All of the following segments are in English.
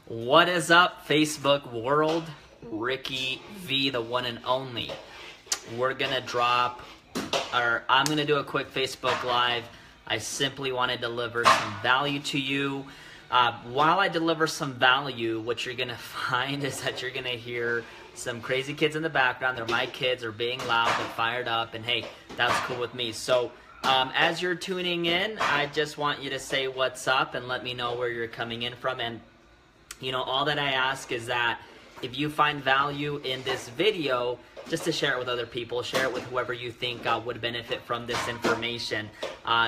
What is up, Facebook world? Ricky V, the one and only. We're gonna I'm gonna do a quick Facebook Live. I simply want to deliver some value to you. While I deliver some value, what you're gonna find is that you're gonna hear some crazy kids in the background. They're my kids, they're being loud, they're fired up, and hey, that's cool with me. So as you're tuning in, I just want you to say what's up and let me know where you're coming in from. And you know, all that I ask is that if you find value in this video, just to share it with other people, share it with whoever you think would benefit from this information.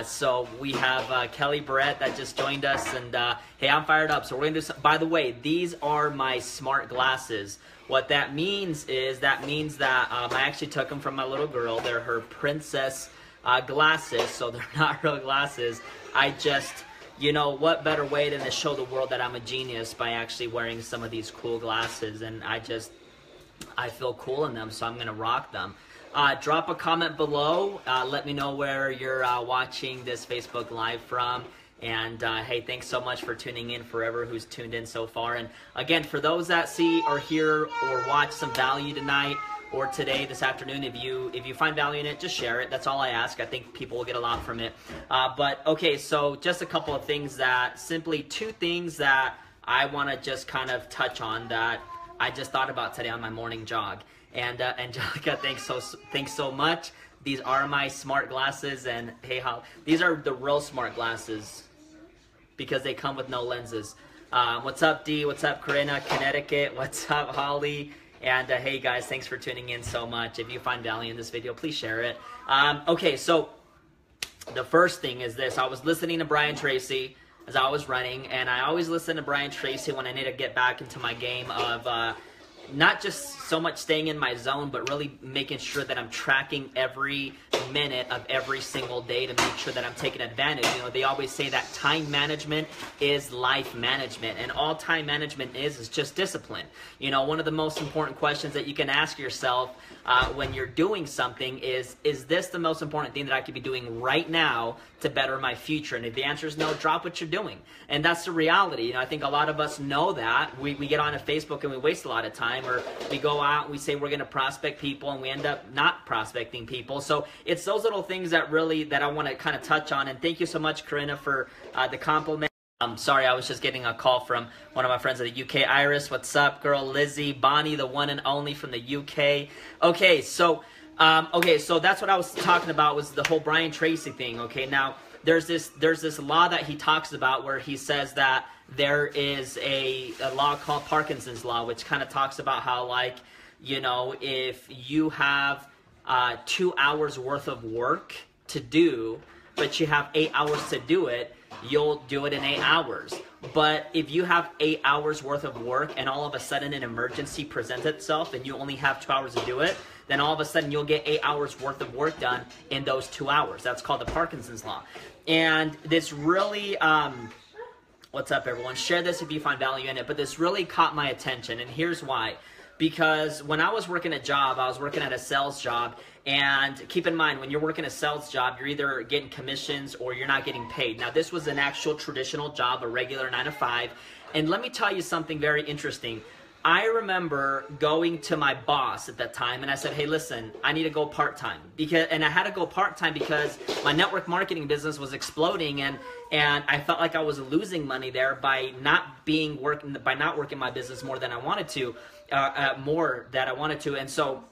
So we have Kelly Barrett that just joined us, and hey, I'm fired up. So we're gonna do some, by the way, these are my smart glasses. What that means is that I actually took them from my little girl. They're her princess glasses, so they're not real glasses. You know, what better way than to show the world that I'm a genius by actually wearing some of these cool glasses, and I feel cool in them, so I'm going to rock them. Drop a comment below. Let me know where you're watching this Facebook Live from. And hey, thanks so much for tuning in, forever who's tuned in so far. And again, for those that see or hear or watch some value tonight or today, this afternoon, if you find value in it, just share it. That's all I ask. I think people will get a lot from it. But okay, so just a couple of things two things that I want to just kind of touch on that I just thought about today on my morning jog. And Angelica, thanks so much. These are my smart glasses, and hey, these are the real smart glasses because they come with no lenses. What's up, D? What's up, Corinna, Connecticut? What's up, Holly? And hey guys, thanks for tuning in so much. If you find value in this video, please share it. Okay, so the first thing is this. I was listening to Brian Tracy as I was running, and I always listen to Brian Tracy when I need to get back into my game of not just so much staying in my zone, but really making sure that I'm tracking every minute of every single day to make sure that I'm taking advantage. You know, they always say that time management is life management, and all time management is just discipline. You know, one of the most important questions that you can ask yourself when you're doing something is this the most important thing that I could be doing right now to better my future? And if the answer is no, drop what you're doing. And that's the reality. You know, I think a lot of us know that. We get on Facebook and we waste a lot of time, or we go out and we say we're going to prospect people and we end up not prospecting people. So it's those little things that I want to kind of touch on. And thank you so much, Corinna, for the compliment. Sorry, I was just getting a call from one of my friends in the UK. Iris, what's up, girl? Lizzie, Bonnie, the one and only from the UK. Okay, so that's what I was talking about, was the whole Brian Tracy thing. Okay, now there's this law that he talks about where he says that there is a law called Parkinson's law, which kind of talks about how, like, you know, if you have 2 hours worth of work to do, but you have 8 hours to do it, you'll do it in 8 hours. But if you have 8 hours worth of work and all of a sudden an emergency presents itself and you only have 2 hours to do it, then all of a sudden you'll get 8 hours worth of work done in those 2 hours. That's called the Parkinson's law. And this really, what's up everyone? Share this if you find value in it, but this really caught my attention, and here's why. Because when I was working a job, I was working at a sales job, and keep in mind, when you're working a sales job, you're either getting commissions or you're not getting paid. Now, this was an actual traditional job, a regular 9 to 5, and let me tell you something very interesting. I remember going to my boss at that time, and I said, hey, listen, I need to go part-time. And I had to go part-time because my network marketing business was exploding, and I felt like I was losing money there by not working my business more than I wanted to, and so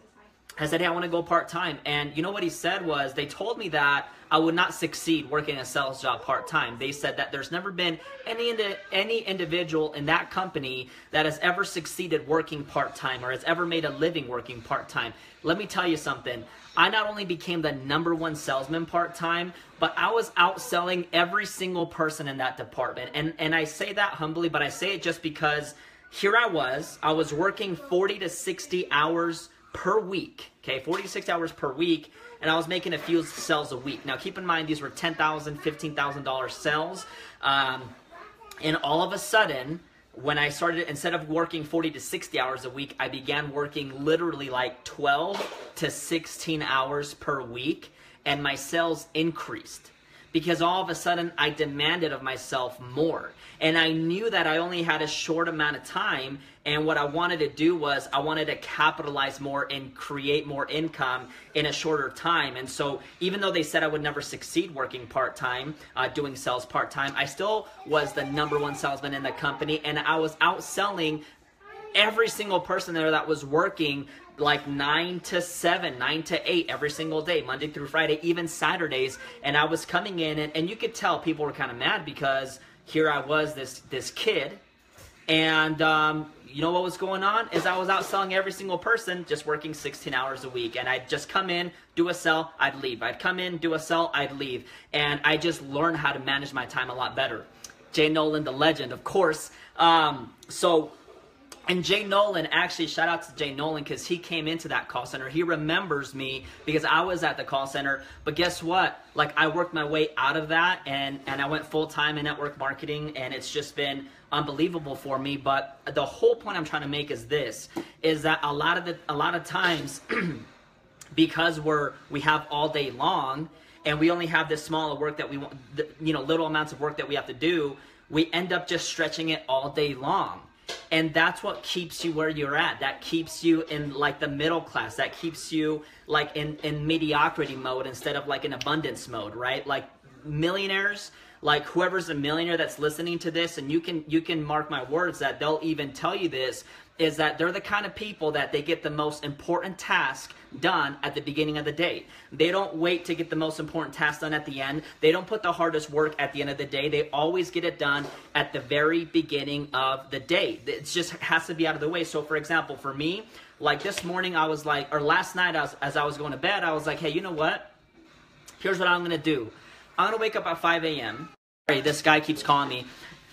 I said, hey, I want to go part-time. And you know what he said was, they told me that I would not succeed working a sales job part-time. They said that there's never been any individual in that company that has ever succeeded working part-time or has ever made a living working part-time. Let me tell you something. I not only became the #1 salesman part-time, but I was outselling every single person in that department. And I say that humbly, but I say it just because here I was working 40 to 60 hours per week, okay, 40 to 60 hours per week, and I was making a few sales a week. Now, keep in mind, these were $10,000, $15,000 sales, and all of a sudden, when I started, instead of working 40 to 60 hours a week, I began working literally like 12 to 16 hours per week, and my sales increased. because all of a sudden I demanded of myself more. And I knew that I only had a short amount of time, and what I wanted to do was I wanted to capitalize more and create more income in a shorter time. And so even though they said I would never succeed working part-time, doing sales part-time, I still was the #1 salesman in the company, and I was outselling every single person there that was working like 9 to 7, 9 to 8 every single day, Monday through Friday, even Saturdays. And I was coming in, and you could tell people were kind of mad because here I was, this kid, and you know what was going on is I was outselling every single person, just working 16 hours a week. And I'd just come in, do a sell, I'd leave. I'd come in, do a sell, I'd leave. And I just learned how to manage my time a lot better. Jay Nolan, the legend, of course. And Jay Nolan, actually, shout out to Jay Nolan, because he came into that call center. He remembers me because I was at the call center. But guess what? Like, I worked my way out of that, and I went full-time in network marketing, and it's just been unbelievable for me. But the whole point I'm trying to make is this, is that a lot of times, because we have all day long, and we only have this small of work that we want, little amounts of work that we have to do, we end up just stretching it all day long. And that's what keeps you where you're at. That keeps you in like the middle class. That keeps you like in mediocrity mode instead of like in abundance mode, right? Like millionaires, like whoever's a millionaire that's listening to this, and you can mark my words that they'll even tell you this, is that they're the kind of people that they get the most important task done at the beginning of the day. They don't wait to get the most important task done at the end. They don't put the hardest work at the end of the day. They always get it done at the very beginning of the day. It just has to be out of the way. So for example, for me, like this morning I was like, or last night as I was going to bed, I was like, hey, you know what? Here's what I'm going to do. I'm going to wake up at 5 a.m. This guy keeps calling me.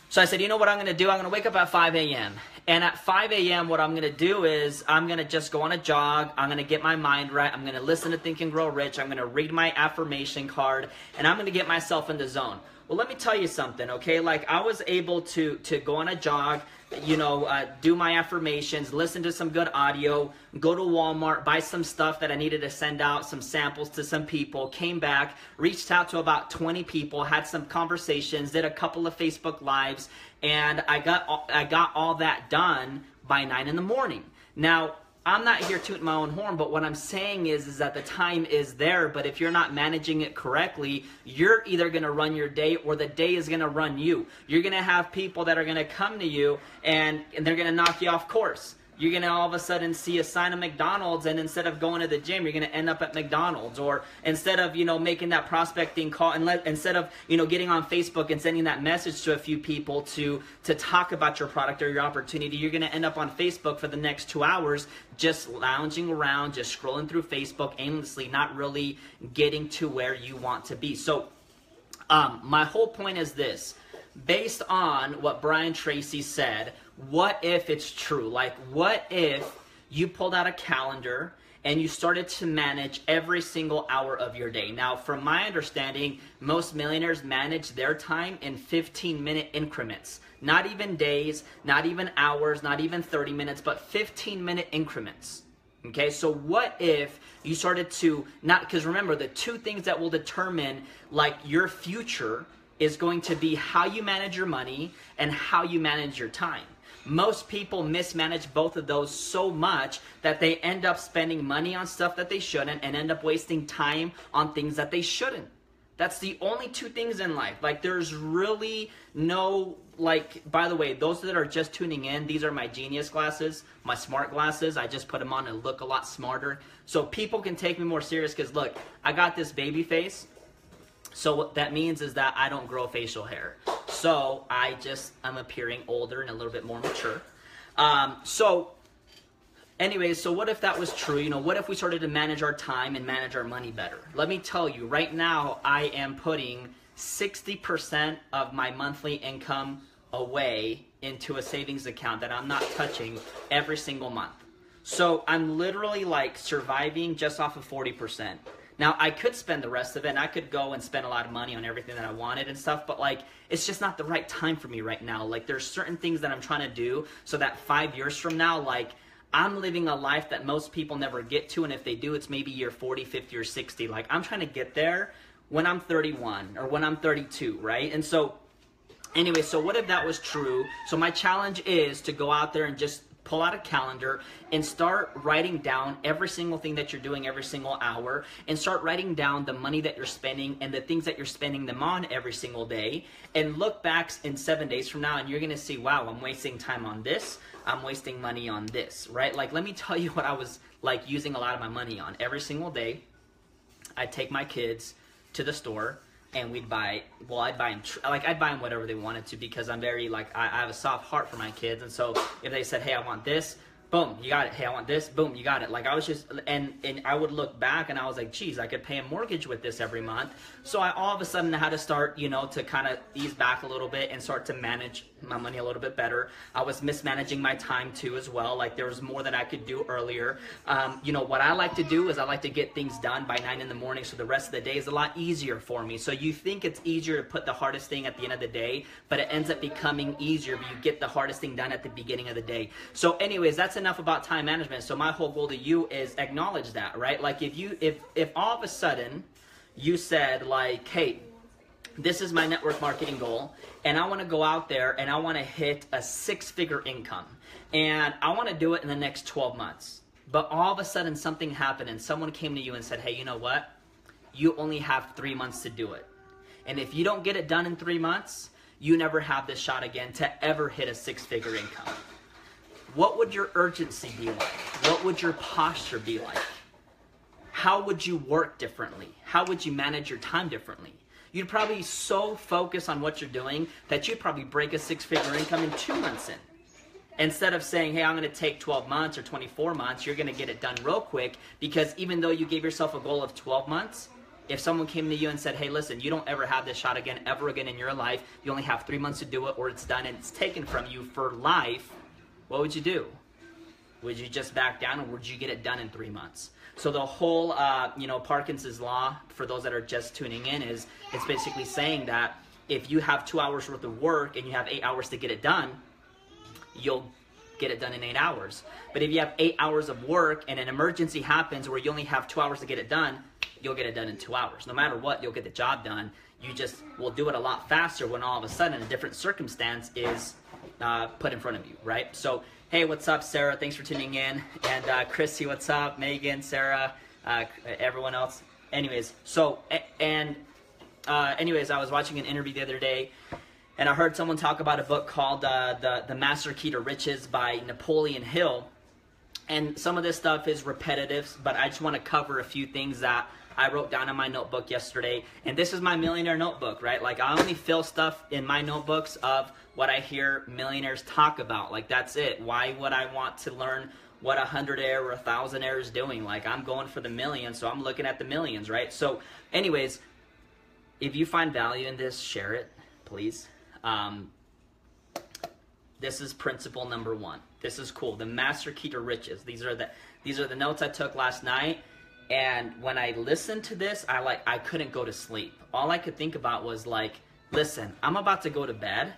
So I said, you know what I'm going to do? I'm going to wake up at 5 a.m. And at 5 a.m., what I'm going to do is I'm going to just go on a jog. I'm going to get my mind right. I'm going to listen to Think and Grow Rich. I'm going to read my affirmation card, and I'm going to get myself in the zone. Well, let me tell you something, okay? Like, I was able to go on a jog, do my affirmations, listen to some good audio, go to Walmart, buy some stuff that I needed to send out, some samples to some people, came back, reached out to about 20 people, had some conversations, did a couple of Facebook Lives, and I got all that done by 9 in the morning. Now, I'm not here tooting my own horn, but what I'm saying is that the time is there, but if you're not managing it correctly, you're either going to run your day or the day is going to run you. You're going to have people that are going to come to you and they're going to knock you off course. You're going to all of a sudden see a sign of McDonald's, and instead of going to the gym, you're going to end up at McDonald's. Or instead of, making that prospecting call, and instead of, getting on Facebook and sending that message to a few people to talk about your product or your opportunity, you're going to end up on Facebook for the next 2 hours just lounging around, just scrolling through Facebook aimlessly, not really getting to where you want to be. So my whole point is this. Based on what Brian Tracy said, what if it's true? Like, what if you pulled out a calendar and you started to manage every single hour of your day? Now, from my understanding, most millionaires manage their time in 15-minute increments. Not even days, not even hours, not even 30 minutes, but 15-minute increments. Okay, so what if you started to, because remember, the two things that will determine like your future is going to be how you manage your money and how you manage your time. Most people mismanage both of those so much that they end up spending money on stuff that they shouldn't and end up wasting time on things that they shouldn't. That's the only two things in life. Like, there's really no, like, by the way, those that are just tuning in, these are my genius glasses, my smart glasses. I just put them on to look a lot smarter so people can take me more serious, because look, I got this baby face. So what that means is that I don't grow facial hair. So I'm appearing older and a little bit more mature. Anyways, so what if that was true? What if we started to manage our time and manage our money better? Let me tell you, right now, I am putting 60% of my monthly income away into a savings account that I'm not touching every single month. So I'm literally like surviving just off of 40%. Now, I could spend the rest of it, and I could go and spend a lot of money on everything that I wanted and stuff, but, like, it's just not the right time for me right now. Like, there's certain things that I'm trying to do so that 5 years from now, like, I'm living a life that most people never get to, and if they do, it's maybe year 40, 50, or 60. Like, I'm trying to get there when I'm 31 or when I'm 32, right? And so anyway, so what if that was true? So my challenge is to go out there and just pull out a calendar and start writing down every single thing that you're doing every single hour, and start writing down the money that you're spending and the things that you're spending them on every single day, and look back in 7 days from now and you're gonna see, wow, I'm wasting time on this, I'm wasting money on this, right? Like, let me tell you what I was like using a lot of my money on. Every single day, I'd take my kids to the store and we'd buy, well, I'd buy them whatever they wanted to, because I'm very, like, I have a soft heart for my kids. And so if they said, hey, I want this, boom, you got it. Hey, I want this, boom, you got it. Like, I was just, and I would look back and I was like, geez, I could pay a mortgage with this every month. So I all of a sudden had to start, you know, to kind of ease back a little bit and start to manage my money a little bit better. I was mismanaging my time too as well. Like, there was more that I could do earlier. You know, what I like to do is I like to get things done by 9 in the morning, so the rest of the day is a lot easier for me. So you think it's easier to put the hardest thing at the end of the day, but it ends up becoming easier if you get the hardest thing done at the beginning of the day. So anyways, that's enough about time management. So my whole goal to you is acknowledge that, right? Like, if all of a sudden you said, like, hey, this is my network marketing goal, and I want to go out there and I want to hit a 6-figure income, and I want to do it in the next 12 months. But all of a sudden something happened and someone came to you and said, hey, you know what? You only have 3 months to do it. And if you don't get it done in 3 months, you never have this shot again to ever hit a 6-figure income. What would your urgency be like? What would your posture be like? How would you work differently? How would you manage your time differently? You'd probably be so focused on what you're doing that you'd probably break a 6-figure income in 2 months in. Instead of saying, hey, I'm going to take 12 months or 24 months, you're going to get it done real quick, because even though you gave yourself a goal of 12 months, if someone came to you and said, hey, listen, you don't ever have this shot again, ever again in your life, you only have 3 months to do it or it's done and it's taken from you for life, what would you do? Would you just back down, or would you get it done in 3 months? So the whole, you know, Parkinson's law, for those that are just tuning in, is it's basically saying that if you have 2 hours worth of work and you have 8 hours to get it done, you'll get it done in 8 hours. But if you have 8 hours of work and an emergency happens where you only have 2 hours to get it done, you'll get it done in 2 hours. No matter what, you'll get the job done. You just will do it a lot faster when all of a sudden a different circumstance is put in front of you, right? So, hey, what's up, Sarah? Thanks for tuning in. And Chrissy, what's up? Megan, Sarah, everyone else. Anyways, so, anyways, I was watching an interview the other day, and I heard someone talk about a book called The Master Key to Riches by Napoleon Hill. And some of this stuff is repetitive, but I just want to cover a few things that I wrote down in my notebook yesterday. And this is my millionaire notebook, right? Like, I only fill stuff in my notebooks of what I hear millionaires talk about. Like, that's it. Why would I want to learn what 100-aire or 1,000-aire is doing? Like, I'm going for the millions, so I'm looking at the millions, right? So anyways, if you find value in this, share it, please. This is principle number 1. This is cool. The Master Key to Riches. These are the notes I took last night. And when I listened to this, I couldn't go to sleep. All I could think about was, like, listen, I'm about to go to bed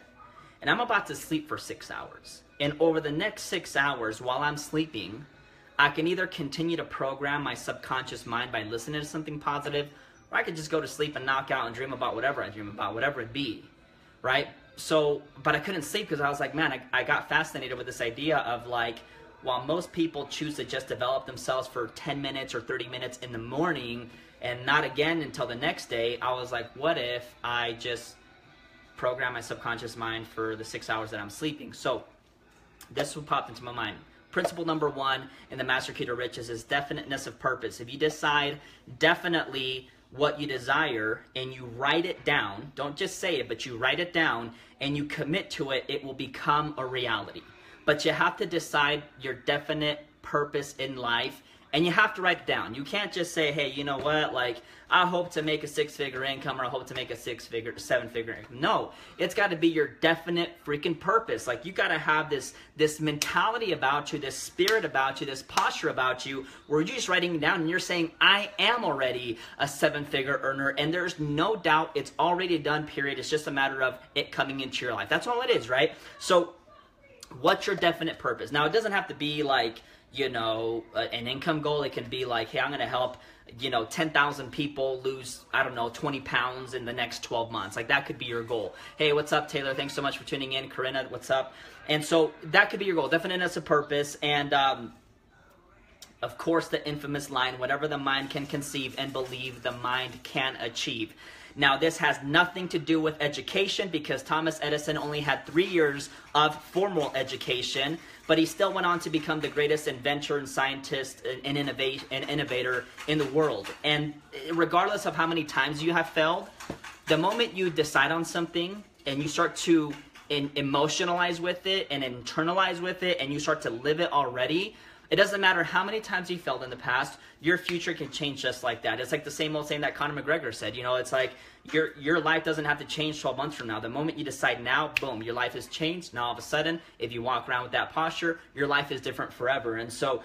and I'm about to sleep for 6 hours. And over the next 6 hours while I'm sleeping, I can either continue to program my subconscious mind by listening to something positive, or I could just go to sleep and knock out and dream about whatever I dream about, whatever it be, right? So, but I couldn't sleep because I was like, man, I got fascinated with this idea of, like, while most people choose to just develop themselves for 10 minutes or 30 minutes in the morning and not again until the next day, I was like, what if I just program my subconscious mind for the 6 hours that I'm sleeping? So this what popped into my mind. Principle number 1 in the Master Key to Riches is definiteness of purpose. If you decide definitely what you desire and you write it down, don't just say it, but you write it down and you commit to it, it will become a reality. But you have to decide your definite purpose in life, and you have to write it down. You can't just say, hey, you know what, like, I hope to make a 6-figure income, or I hope to make a 7-figure income. No, it's got to be your definite freaking purpose. Like, you got to have this mentality about you, this spirit about you, this posture about you, where you're just writing it down and you're saying, I am already a 7-figure earner, and there's no doubt it's already done, period. It's just a matter of it coming into your life. That's all it is, right? So what's your definite purpose? Now, it doesn't have to be like, you know, an income goal. It can be like, hey, I'm going to help 10,000 people lose, I don't know, 20 pounds in the next 12 months. Like, that could be your goal. Hey, what's up, Taylor? Thanks so much for tuning in. Corinna, what's up? And so that could be your goal. Definiteness of purpose. And, of course, the infamous line, whatever the mind can conceive and believe, the mind can achieve. Now, this has nothing to do with education, because Thomas Edison only had 3 years of formal education, but he still went on to become the greatest inventor and scientist and innovator in the world. And regardless of how many times you have failed, the moment you decide on something and you start to emotionalize with it and internalize with it, and you start to live it already, it doesn't matter how many times you failed in the past, your future can change just like that. It's like the same old saying that Conor McGregor said. It's like your life doesn't have to change 12 months from now. The moment you decide now, boom, your life has changed. Now all of a sudden, if you walk around with that posture, your life is different forever. And so,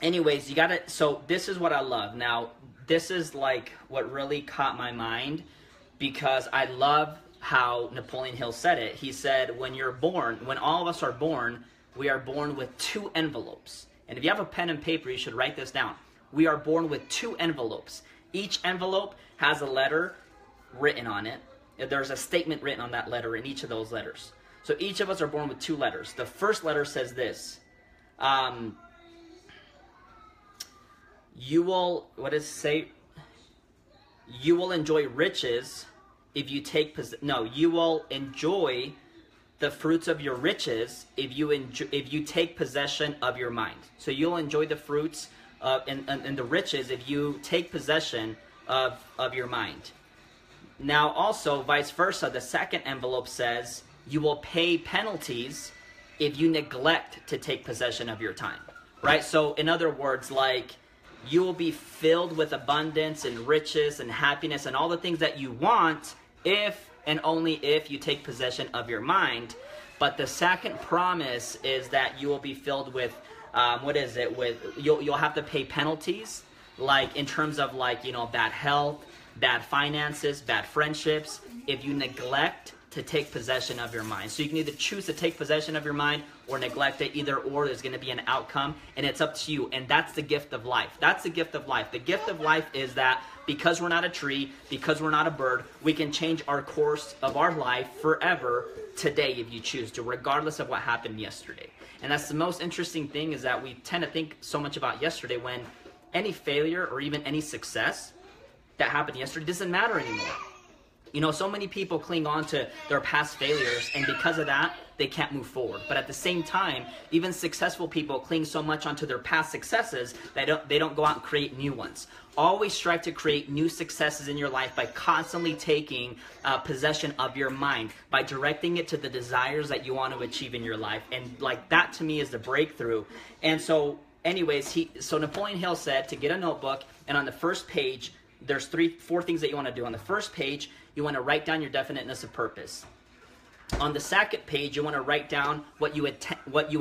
anyways, so this is what I love. Now, this is like what really caught my mind, because I love how Napoleon Hill said it. He said, when all of us are born, we are born with 2 envelopes. And if you have a pen and paper, you should write this down. We are born with 2 envelopes. Each envelope has a letter written on it. There's a statement written on that letter in each of those letters. So each of us are born with 2 letters. The first letter says this. You will enjoy riches if you take you will enjoy the fruits of your riches if you take possession of your mind. So you'll enjoy the fruits and the riches if you take possession of your mind. Now also, vice versa, the second envelope says you will pay penalties if you neglect to take possession of your time. Right? So in other words, like, you will be filled with abundance and riches and happiness and all the things that you want if and only if you take possession of your mind. But the second promise is that you will be filled with, you'll have to pay penalties, like in terms of bad health, bad finances, bad friendships, if you neglect to take possession of your mind. So you can either choose to take possession of your mind or neglect it. Either or, there's going to be an outcome, and it's up to you. And that's the gift of life. That's the gift of life. The gift of life is that because we're not a tree, because we're not a bird, we can change our course of our life forever today if you choose to, regardless of what happened yesterday. And that's the most interesting thing, is that we tend to think so much about yesterday, when any failure or even any success that happened yesterday doesn't matter anymore. So many people cling on to their past failures, and because of that, they can't move forward. But at the same time, even successful people cling so much onto their past successes that they don't go out and create new ones. Always strive to create new successes in your life by constantly taking possession of your mind, by directing it to the desires that you want to achieve in your life. And that to me is the breakthrough. And so anyways, so Napoleon Hill said to get a notebook, and on the first page, there's 4 things that you want to do. On the first page, you want to write down your definiteness of purpose. On the second page, you want to write down what you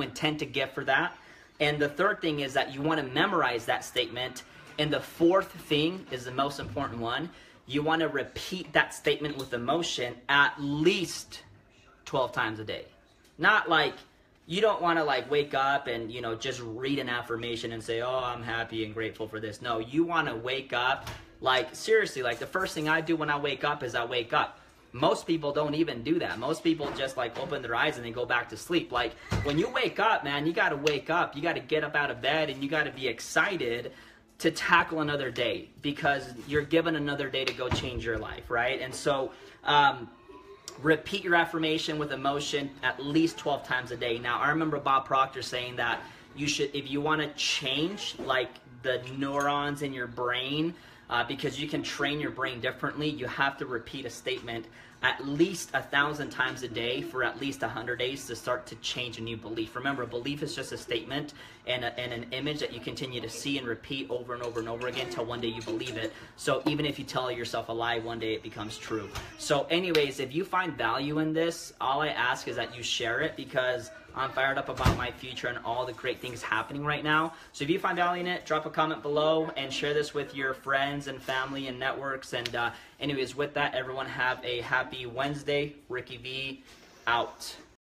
intend to give for that. And the third thing is that you want to memorize that statement. And the fourth thing is the most important one. You want to repeat that statement with emotion at least 12 times a day. Not you don't want to wake up and, just read an affirmation and say, oh, I'm happy and grateful for this. No, you want to wake up, seriously, the first thing I do when I wake up is I wake up. Most people don't even do that. Most people just open their eyes and they go back to sleep. When you wake up, man, you got to wake up. You got to get up out of bed, and you got to be excited to tackle another day, because you're given another day to go change your life, right? And so repeat your affirmation with emotion at least 12 times a day. Now, I remember Bob Proctor saying that you should, if you want to change the neurons in your brain, because you can train your brain differently, you have to repeat a statement at least 1,000 times a day for at least 100 days to start to change a new belief. Remember, a belief is just a statement and an image that you continue to see and repeat over and over and over again until one day you believe it. So even if you tell yourself a lie, one day it becomes true. So anyways, if you find value in this, all I ask is that you share it, because I'm fired up about my future and all the great things happening right now. So if you find value in it, drop a comment below and share this with your friends and family and networks. And anyways, with that, everyone have a happy Wednesday. Ricky V, out.